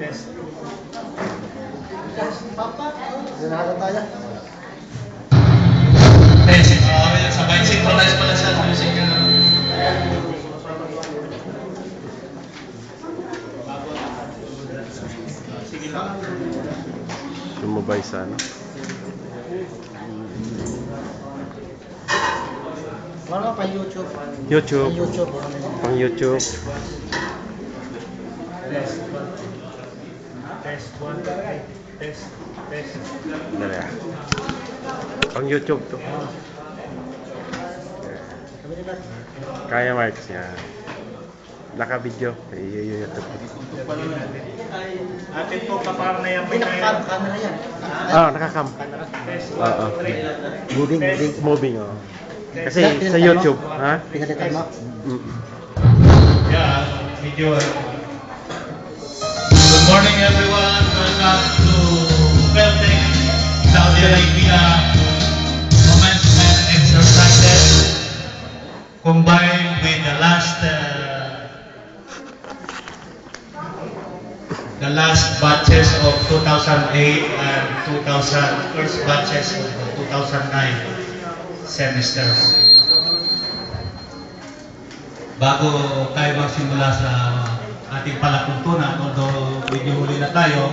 Test. Sinakot tayo. Sabay synchronize pala sa music. Sige lang. Sumabay sana. Wala pa YouTube. YouTube. YouTube. Pang YouTube. Test 1. Test. Dali ah. Pang YouTube to. Kaya Mark niya. Naka-video. YouTube. Atin po kaparang na yan. May naka-camera yan. Nakakam. Test 1, Oo. 3. Moving, oh. Kasi sa YouTube, ha? Pinalitan mo? Yeah, video. Good morning everyone. Welcome to Beltec, Saudi Arabia commencement exercises combined with the last batches of 2008 and first batches of the 2009 semesters. Bago tayo magsimula sa ating palatuntunan, although medyo huli na tayo,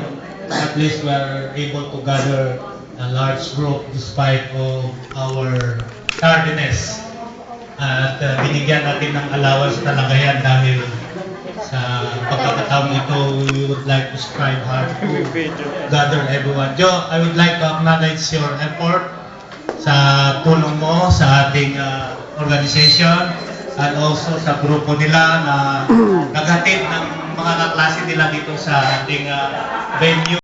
at least we are able to gather a large group despite of our tardiness. At binigyan natin ng allowance talaga yan dahil sa pagkakataong ito, we would like to strive hard to gather everyone. Joe, I would like to acknowledge your effort sa tulong mo sa ating organization and also sa grupo nila na naghatid ng mga kaklase nila dito sa ating venue